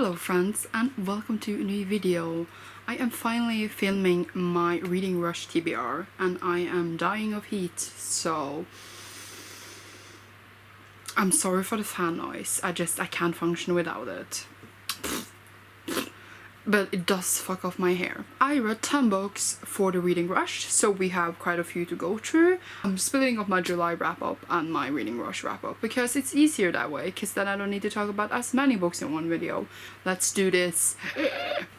Hello friends and welcome to a new video. I am finally filming my Reading Rush TBR and I am dying of heat, so I'm sorry for the fan noise. I can't function without it. But it does fuck off my hair. I read 10 books for the Reading Rush, so we have quite a few to go through. I'm splitting up my July wrap-up and my Reading Rush wrap-up because it's easier that way, because then I don't need to talk about as many books in one video. Let's do this.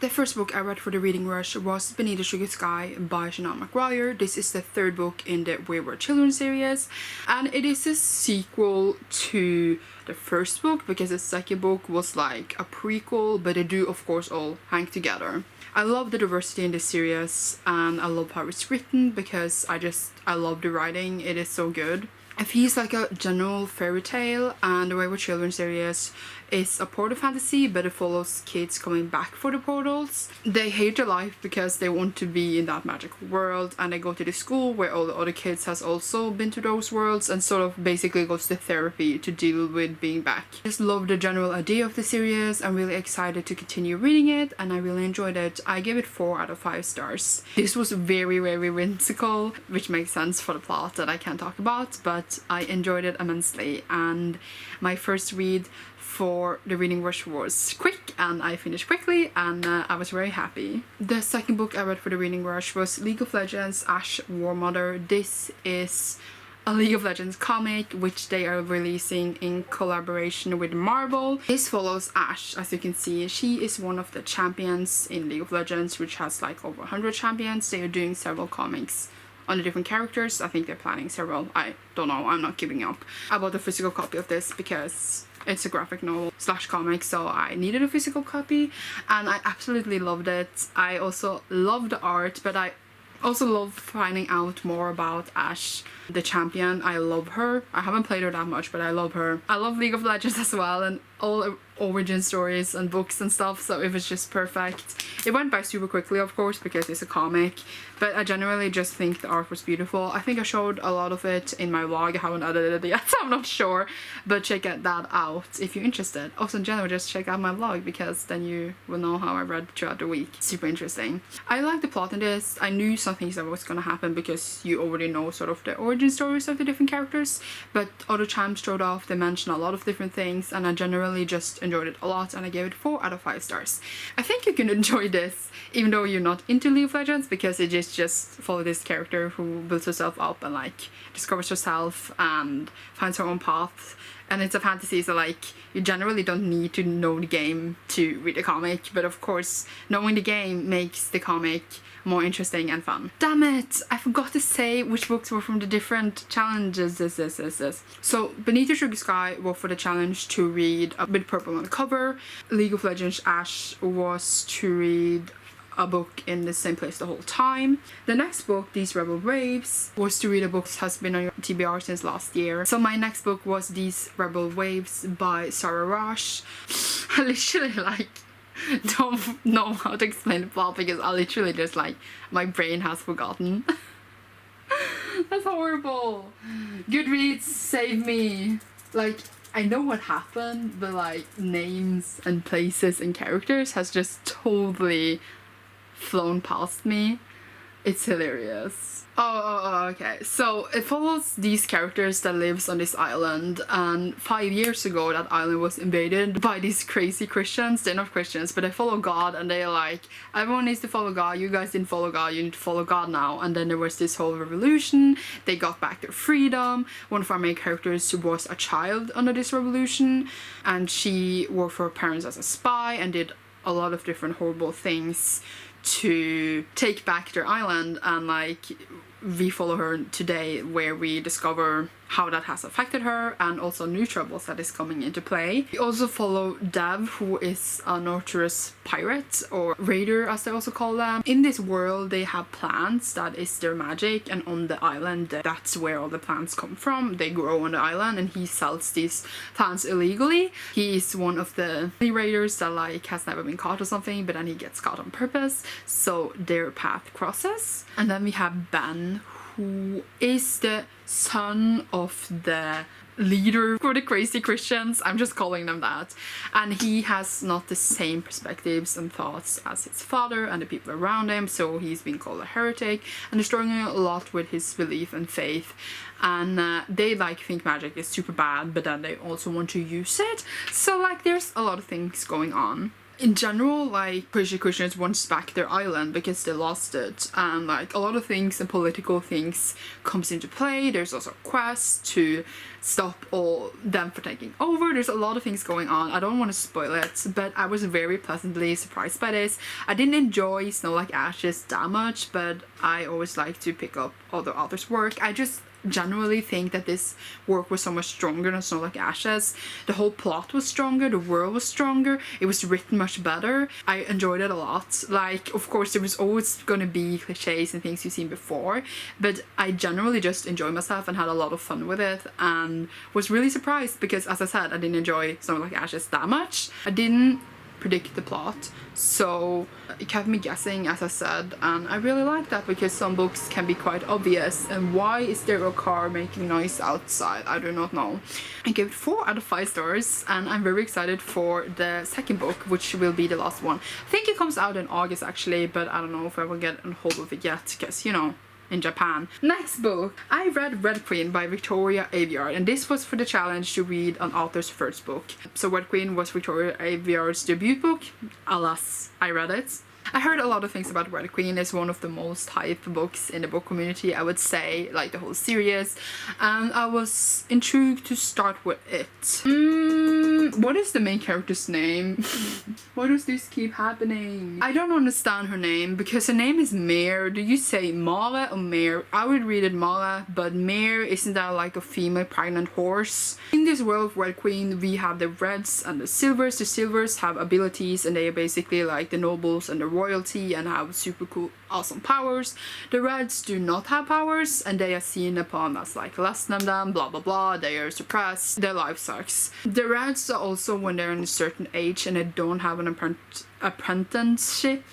The first book I read for the Reading Rush was Beneath the Sugar Sky by Shannon McGuire. This is the third book in the We Were Children series, and it is a sequel to the first book because the second book was like a prequel, but they do of course all hang together. I love the diversity in this series and I love how it's written because I love the writing. It is so good. It feels like a general fairy tale, and the Way with Children series is a portal fantasy, but it follows kids coming back for the portals. They hate their life because they want to be in that magical world, and they go to the school where all the other kids has also been to those worlds and sort of basically goes to therapy to deal with being back. I just love the general idea of the series. I'm really excited to continue reading it and I really enjoyed it. I gave it 4 out of 5 stars. This was very whimsical, which makes sense for the plot that I can't talk about, but I enjoyed it immensely, and my first read for the Reading Rush was quick and I finished quickly, and I was very happy. The second book I read for the Reading Rush was League of Legends Ash War Mother. This is a League of Legends comic which they are releasing in collaboration with Marvel. This follows Ash. As you can see, she is one of the champions in League of Legends, which has like over 100 champions. They are doing several comics on the different characters. I think they're planning several. I don't know, I'm not giving up. I bought a physical copy of this because it's a graphic novel / comic, so I needed a physical copy and I absolutely loved it. I also love the art, but I also love finding out more about Ash, the champion. I love her. I haven't played her that much, but I love her. I love League of Legends as well and all origin stories and books and stuff, so it was just perfect. It went by super quickly, of course, because it's a comic, but I generally just think the art was beautiful. I think I showed a lot of it in my vlog. I haven't edited it yet, so I'm not sure, but check that out if you're interested. Also, in general, just check out my vlog because then you will know how I read throughout the week. Super interesting. I like the plot in this. I knew some things that was gonna happen because you already know sort of the origin stories of the different characters, but other champs showed off. They mentioned a lot of different things, and I generally just enjoyed it a lot, and I gave it 4 out of 5 stars. I think you can enjoy this even though you're not into League of Legends, because it is just follow this character who builds herself up and like discovers herself and finds her own path. And it's a fantasy, so like you generally don't need to know the game to read the comic, but of course knowing the game makes the comic more interesting and fun. Damn it! I forgot to say which books were from the different challenges. So Beneath the Sugar Sky was for the challenge to read a bit purple on the cover. League of Legends Ash was to read a book in the same place the whole time. The next book, These Rebel Waves, was to read a book that has been on your TBR since last year. So my next book was These Rebel Waves by Sarah Rosh. I literally like don't know how to explain the plot because I literally just like my brain has forgotten. That's horrible. Goodreads, save me. Like, I know what happened, but like names and places and characters has just totally flown past me. It's hilarious. Okay. So it follows these characters that lives on this island, and 5 years ago that island was invaded by these crazy Christians. They're not Christians, but they follow God, and they're like, everyone needs to follow God. You guys didn't follow God, you need to follow God now. And then there was this whole revolution. They got back their freedom. One of our main characters was a child under this revolution, and she worked for her parents as a spy and did a lot of different horrible things to take back their island, and like we follow her today where we discover how that has affected her and also new troubles that is coming into play. We also follow Dev, who is a notorious pirate or raider as they also call them. In this world they have plants that is their magic, and on the island that's where all the plants come from. They grow on the island and he sells these plants illegally. He is one of the raiders that like has never been caught or something, but then he gets caught on purpose, so their path crosses. And then we have Ben, who is the son of the leader for the crazy Christians. I'm just calling them that. And he has not the same perspectives and thoughts as his father and the people around him, so he's been called a heretic, and they're struggling a lot with his belief and faith. And they like think magic is super bad, but then they also want to use it. So like there's a lot of things going on. In general, like, crazy Christians want back their island because they lost it, and like a lot of things and political things comes into play. There's also a quest to stop all them from taking over. There's a lot of things going on. I don't want to spoil it, but I was very pleasantly surprised by this. I didn't enjoy Snow Like Ashes that much, but I always like to pick up other authors' work. I just generally think that this work was so much stronger than Snow Like Ashes. The whole plot was stronger, the world was stronger, it was written much better. I enjoyed it a lot. Like, of course there was always gonna be cliches and things you've seen before, but I generally just enjoyed myself and had a lot of fun with it, and was really surprised because, as I said, I didn't enjoy Snow Like Ashes that much. I didn't predict the plot, so it kept me guessing, as I said, and I really like that because some books can be quite obvious. And why is there a car making noise outside? I do not know. I gave it 4 out of 5 stars, and I'm very excited for the second book, which will be the last one. I think it comes out in August actually, but I don't know if I will get a hold of it yet, because you know, in Japan. Next book, I read Red Queen by Victoria Aveyard, and this was for the challenge to read an author's first book. So Red Queen was Victoria Aveyard's debut book. Alas, I read it. I heard a lot of things about Red Queen. It's one of the most hyped books in the book community, I would say, like the whole series, and I was intrigued to start with it. What is the main character's name? Why does this keep happening? I don't understand her name, because her name is Mare. Do you say Mala or Mare? I would read it Mala, but Mare, isn't that like a female pregnant horse? In this world of Red Queen, we have the reds and the silvers. The silvers have abilities, and they are basically like the nobles and the royalty and have super cool awesome powers. The reds do not have powers, and they are seen upon as like less than them, blah blah blah. They are suppressed, their life sucks. The reds are also, when they're in a certain age and they don't have an apprenticeship,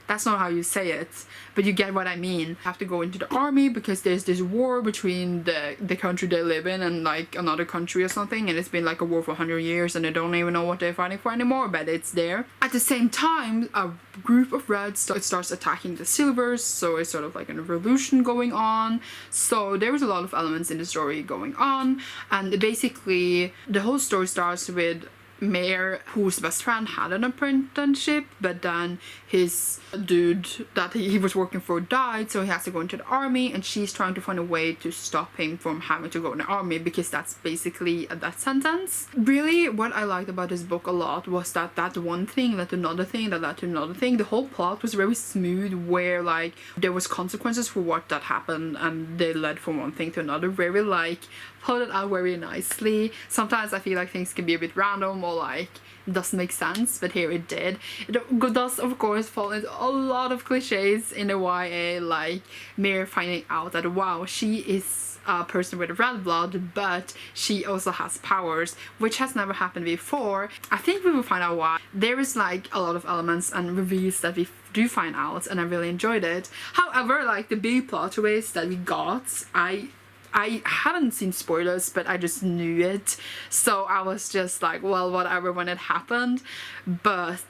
that's not how you say it, but you get what I mean. Have to go into the army because there's this war between the country they live in and like another country or something, and it's been like a war for 100 years and they don't even know what they're fighting for anymore, but it's there. At the same time, a group of reds starts attacking the silvers, so it's sort of like a revolution going on. So there was a lot of elements in the story going on, and basically the whole story starts with Mare, whose best friend had an apprenticeship, but then his dude that he was working for died, so he has to go into the army, and she's trying to find a way to stop him from having to go in the army because that's basically a death sentence. Really, what I liked about this book a lot was that one thing led to another thing that led to another thing. The whole plot was very smooth, where like there was consequences for what that happened, and they led from one thing to another. Very like plotted out very nicely. Sometimes I feel like things can be a bit random or like it doesn't make sense, but here it did. It does of course fall into a lot of cliches in the YA, like Mare finding out that wow, she is a person with red blood, but she also has powers, which has never happened before. I think we will find out why. There is like a lot of elements and reveals that we do find out, and I really enjoyed it. However, like the big plot twist that we got, I haven't seen spoilers, but I just knew it, so I was just like, well, whatever when it happened. But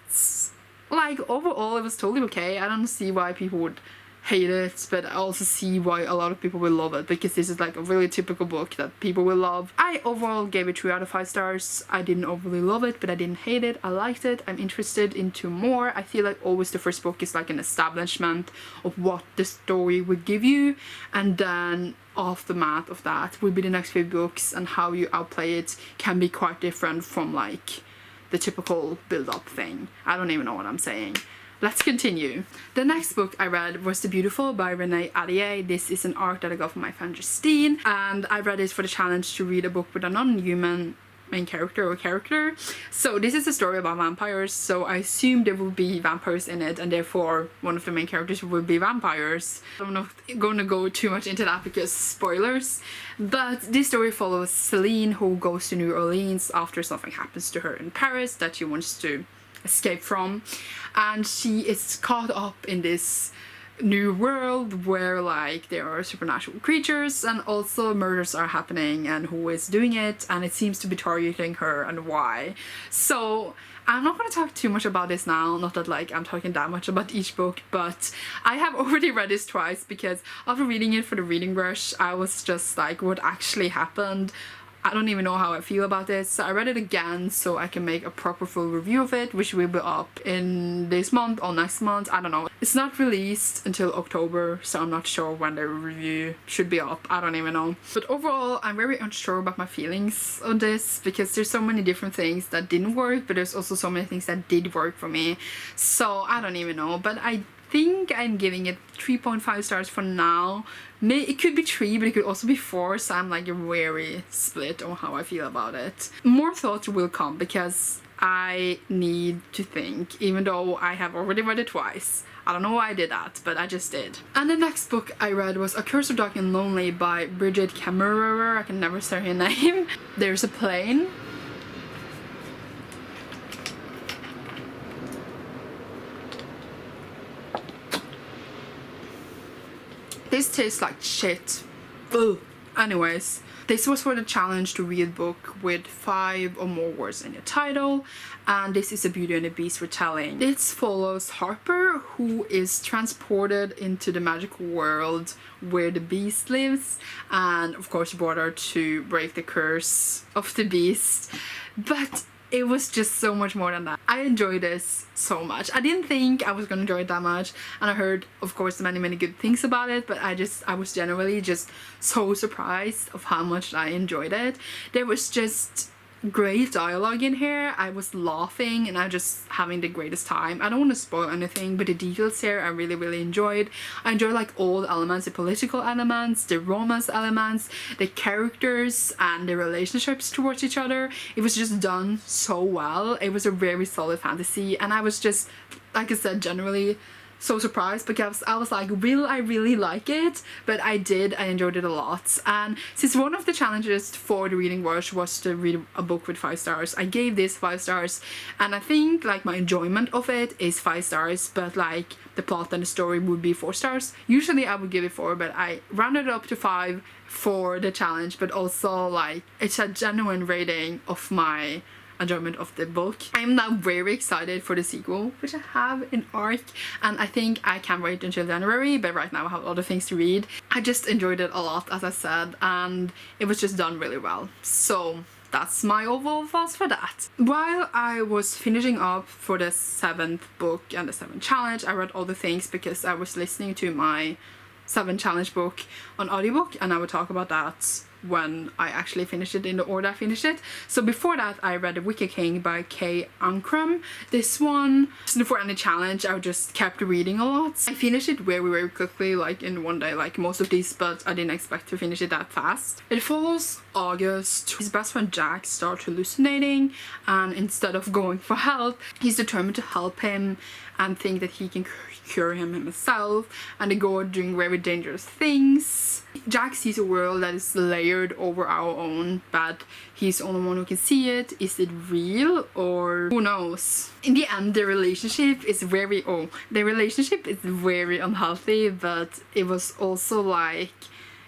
like overall it was totally okay. I don't see why people would hate it, but I also see why a lot of people will love it, because this is like a really typical book that people will love. I overall gave it 3 out of 5 stars. I didn't overly love it, but I didn't hate it. I liked it. I'm interested into more. I feel like always the first book is like an establishment of what the story would give you, and then aftermath of that would be the next few books, and how you outplay it can be quite different from like the typical build-up thing. I don't even know what I'm saying. Let's continue. The next book I read was The Beautiful by Renee Ahdieh. This is an art that I got from my friend Justine, and I read it for the challenge to read a book with a non-human main character or character. So this is a story about vampires, so I assume there will be vampires in it, and therefore one of the main characters will be vampires. I'm not gonna go too much into that because spoilers, but this story follows Celine, who goes to New Orleans after something happens to her in Paris that she wants to escape from, and she is caught up in this new world where like there are supernatural creatures and also murders are happening, and who is doing it, and it seems to be targeting her and why. So I'm not going to talk too much about this now, not that like I'm talking that much about each book, but I have already read this twice because after reading it for the reading rush I was just like, what actually happened? I don't even know how I feel about this. So I read it again so I can make a proper full review of it, which will be up in this month or next month, I don't know. It's not released until October, so I'm not sure when the review should be up, I don't even know. But overall I'm very unsure about my feelings on this because there's so many different things that didn't work, but there's also so many things that did work for me. So I don't even know, but I think I'm giving it 3.5 stars for now. It could be 3, but it could also be 4, so I'm like very split on how I feel about it. More thoughts will come because I need to think, even though I have already read it twice. I don't know why I did that, but I just did. And the next book I read was A Curse of Dark and Lonely by Bridget Kemmerer. I can never say her name. There's a plane. This tastes like shit. Ugh. Anyways, this was for the challenge to read a book with 5 or more words in the title, and this is a Beauty and the Beast retelling. This follows Harper, who is transported into the magical world where the beast lives, and of course brought her to break the curse of the beast. But it was just so much more than that. I enjoyed this so much. I didn't think I was gonna enjoy it that much, and I heard of course many good things about it, but I was generally just so surprised of how much I enjoyed it. There was just great dialogue in here. I was laughing and I was just having the greatest time. I don't want to spoil anything, but the details here I really enjoyed. I enjoyed like all the elements, the political elements, the romance elements, the characters and the relationships towards each other. It was just done so well. It was a very solid fantasy, and I was just, like I said, generally so surprised because I was like, will I really like it? But I did. I enjoyed it a lot. And since one of the challenges for the reading rush was to read a book with 5 stars, I gave this 5 stars, and I think like my enjoyment of it is 5 stars, but like the plot and the story would be 4 stars. Usually I would give it 4, but I rounded it up to 5 for the challenge, but also like it's a genuine rating of my enjoyment of the book. I am now very excited for the sequel, which I have in ARC, and I think I can't wait until January, but right now I have other things to read. I just enjoyed it a lot, as I said, and it was just done really well. So that's my overall thoughts for that. While I was finishing up for the 7th book and the 7th challenge, I read other things because I was listening to my 7th challenge book on audiobook, and I will talk about that when I actually finished it in the order I finished it. So before that I read Wiki King by K. Ankrum. This one, for any challenge, I just kept reading a lot. I finished it very quickly, like in one day, like most of these, but I didn't expect to finish it that fast. It follows August. His best friend Jack starts hallucinating, and instead of going for help, he's determined to help him and think that he can cure him himself, and they go doing very dangerous things. Jack sees a world that is layered over our own, but he's the only one who can see it. Is it real, or who knows? In the end, the relationship is very unhealthy, but it was also like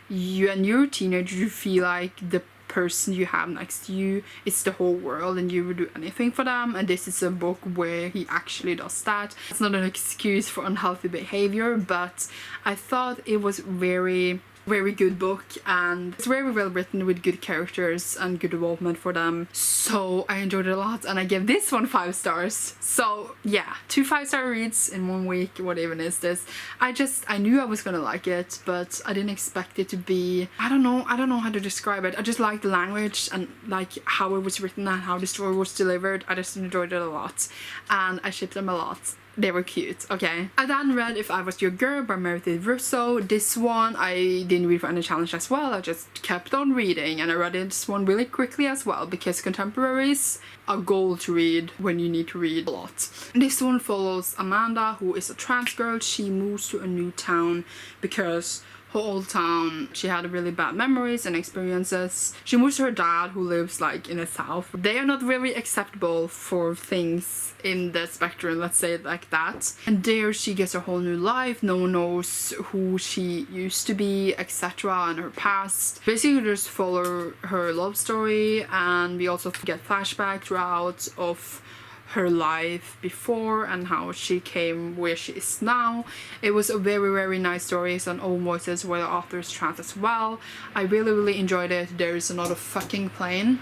when you're a teenager, you feel like the person you have next to you is the whole world and you would do anything for them, and this is a book where he actually does that. It's not an excuse for unhealthy behavior, but I thought it was very good book, and it's very well written with good characters and good development for them, so I enjoyed it a lot, and I gave this one 5 stars. So yeah, 2 5-star reads in 1 week. What even is this? I knew I was gonna like it, but I didn't expect it to be, I don't know how to describe it. I just liked the language and like how it was written and how the story was delivered. I just enjoyed it a lot, and I shipped them a lot. They were cute, okay. I then read If I Was Your Girl by Meredith Russo. This one I didn't read for any challenge as well. I just kept on reading, and I read this one really quickly as well because contemporaries are gold to read when you need to read a lot. This one follows Amanda, who is a trans girl. She moves to a new town because her old town. She had really bad memories and experiences. She moves to her dad, who lives like in the south. They are not very acceptable for things in the spectrum, let's say it like that. And there she gets a whole new life. No one knows who she used to be, etc., and her past. Basically just follow her love story, and we also get flashback throughout of her life before and how she came where she is now. It was a very nice story. It's on own voices where the author is trans as well. I really enjoyed it. There is another fucking plane.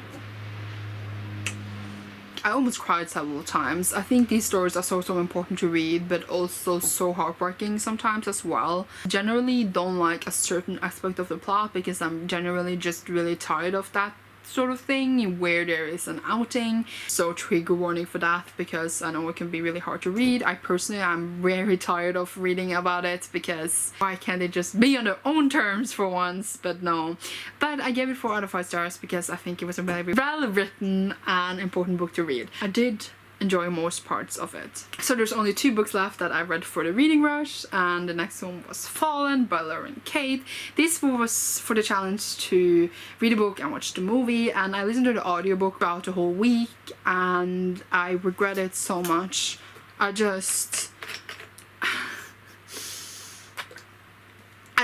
I almost cried several times. I think these stories are so important to read, but also so heartbreaking sometimes as well. Generally don't like a certain aspect of the plot because I'm generally just really tired of that sort of thing where there is an outing. So trigger warning for that, because I know it can be really hard to read. I personally am very tired of reading about it, because why can't they just be on their own terms for once? But no. But I gave it 4 out of 5 stars because I think it was a very well written and important book to read. I did enjoy most parts of it. So there's only 2 books left that I read for the reading rush, and the next one was Fallen by Lauren Kate. This was for the challenge to read a book and watch the movie, and I listened to the audiobook throughout the whole week and I regret it so much. I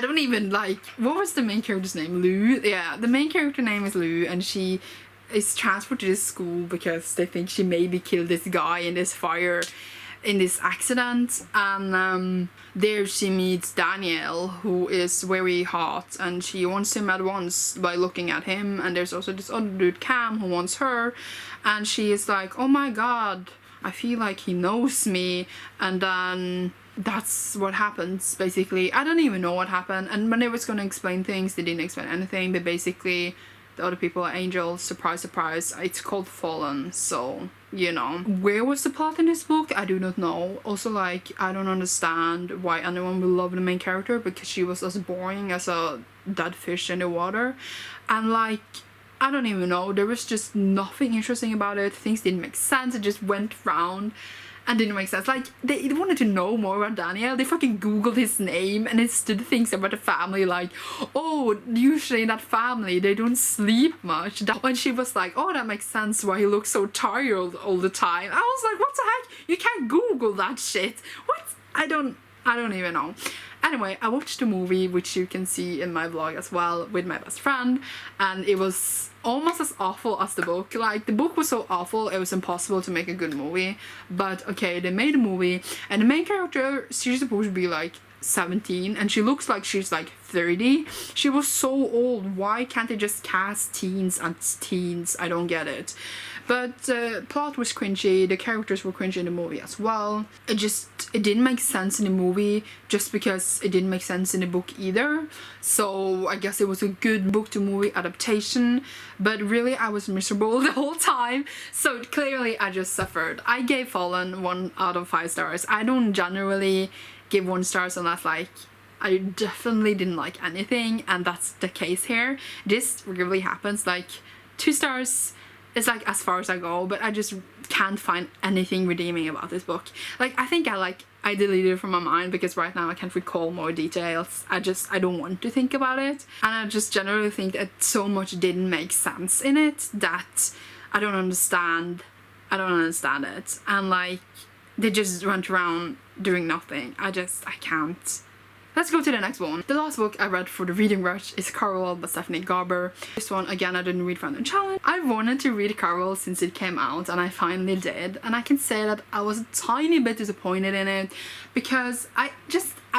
don't even like, what was the main character's name? Lou? Yeah, the main character name is Lou, and she is transferred to this school because they think she maybe killed this guy in this fire, in this accident. And there she meets Daniel, who is very hot, and she wants him at once by looking at him. And there's also this other dude, Cam, who wants her, and she is like, oh my god, I feel like he knows me. And then that's what happens, basically. I don't even know what happened, and when they was gonna explain things, they didn't explain anything. But basically the other people are angels. Surprise, surprise. It's called Fallen, so, you know. Where was the plot in this book? I do not know. Also, like, I don't understand why anyone will love the main character, because she was as boring as a dead fish in the water. And, like, I don't even know. There was just nothing interesting about it. Things didn't make sense. It just went round and didn't make sense. Like, they wanted to know more about Daniel. They fucking googled his name, and it stood things about the family like, oh, usually in that family they don't sleep much. When she was like, oh, that makes sense why he looks so tired all the time. I was like, what the heck? You can't google that shit. What? I don't even know. Anyway, I watched the movie, which you can see in my vlog as well, with my best friend, and it was almost as awful as the book. Like, the book was so awful it was impossible to make a good movie. But okay, they made a movie, and the main character, she's supposed to be like 17, and she looks like she's like 30. She was so old. Why can't they just cast teens as teens? I don't get it. But the plot was cringy, the characters were cringy in the movie as well. It didn't make sense in the movie just because it didn't make sense in the book either. So I guess it was a good book to movie adaptation, but really I was miserable the whole time. So clearly I just suffered. I gave Fallen 1 out of 5 stars. I don't generally give 1 stars unless like I definitely didn't like anything, and that's the case here. This really happens. Like, 2 stars is like as far as I go, but I just can't find anything redeeming about this book. Like, I think I deleted it from my mind because right now I can't recall more details. I don't want to think about it, and I just generally think that so much didn't make sense in it that I don't understand it. And like, they just went around doing nothing. I can't. Let's go to the next one. The last book I read for the reading rush is Carol by Stephanie Garber. This one, again, I didn't read from the challenge. I wanted to read Carol since it came out, and I finally did. And I can say that I was a tiny bit disappointed in it, because I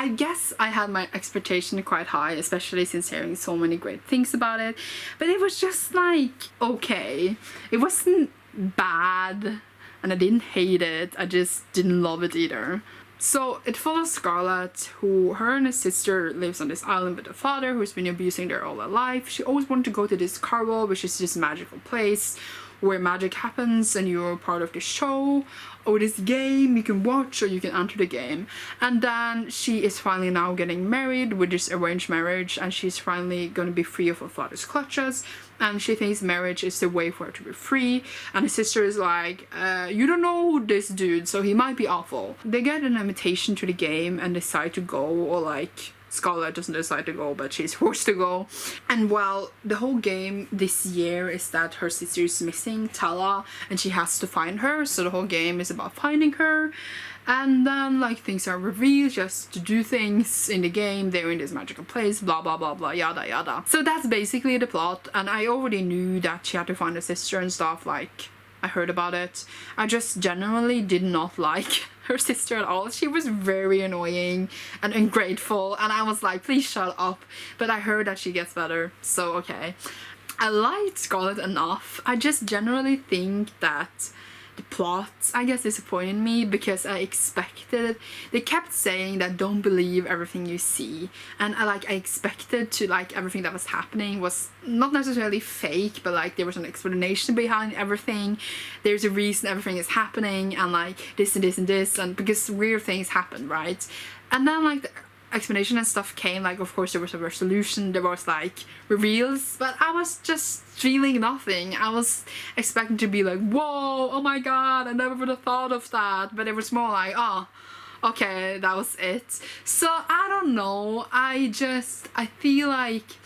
guess I had my expectation quite high, especially since hearing so many great things about it. But it was just like, okay. It wasn't bad, and I didn't hate it. I just didn't love it either. So it follows Scarlett, who her and his sister lives on this island with a father who's been abusing her all her life. She always wanted to go to this carnival, which is this magical place where magic happens, and you're part of the show or this game you can watch, or you can enter the game. And then she is finally now getting married with this arranged marriage, and she's finally gonna be free of her father's clutches, and she thinks marriage is the way for her to be free. And his sister is like, you don't know this dude, so he might be awful. They get an invitation to the game and decide to go, or like Scarlett doesn't decide to go, but she's forced to go. And well, the whole game this year is that her sister is missing, Tala, and she has to find her. So the whole game is about finding her. And then like things are revealed just to do things in the game. They're in this magical place, blah blah blah blah, yada yada. So that's basically the plot, and I already knew that she had to find her sister and stuff, like I heard about it. I just genuinely did not like her sister at all. She was very annoying and ungrateful, and I was like, please shut up. But I heard that she gets better, so okay. I liked Scarlett enough. I just generally think that the plot, I guess, disappointed me because I expected, they kept saying that don't believe everything you see, and I expected to like everything that was happening was not necessarily fake, but like there was an explanation behind everything. There's a reason everything is happening, and like this and this and this, and because weird things happen, right? And then like the explanation and stuff came, like of course there was a resolution, there was like reveals, but I was just feeling nothing. I was expecting to be like, whoa, oh my god, I never would have thought of that, but it was more like, oh, okay, that was it. So I don't know, I feel like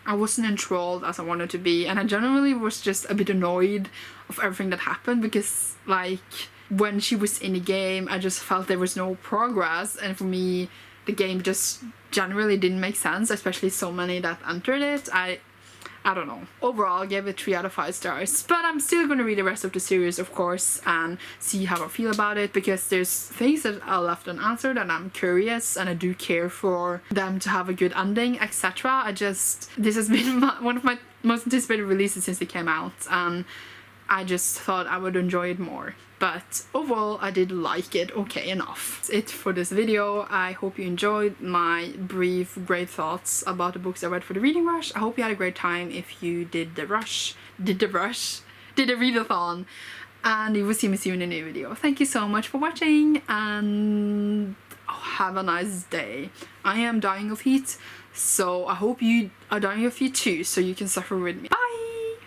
I wasn't enthralled as I wanted to be, and I generally was just a bit annoyed of everything that happened because like when she was in the game I just felt there was no progress, and for me the game just generally didn't make sense, especially so many that entered it. I don't know. Overall, I gave it 3 out of 5 stars, but I'm still going to read the rest of the series, of course, and see how I feel about it, because there's things that are left unanswered and I'm curious and I do care for them to have a good ending, etc. This has been one of my most anticipated releases since it came out, and I just thought I would enjoy it more. But overall, I did like it okay enough. That's it for this video. I hope you enjoyed my brief, great thoughts about the books I read for the reading rush. I hope you had a great time if you did the readathon. And you will see me soon in a new video. Thank you so much for watching, and have a nice day. I am dying of heat, so I hope you are dying of heat too, so you can suffer with me. Bye!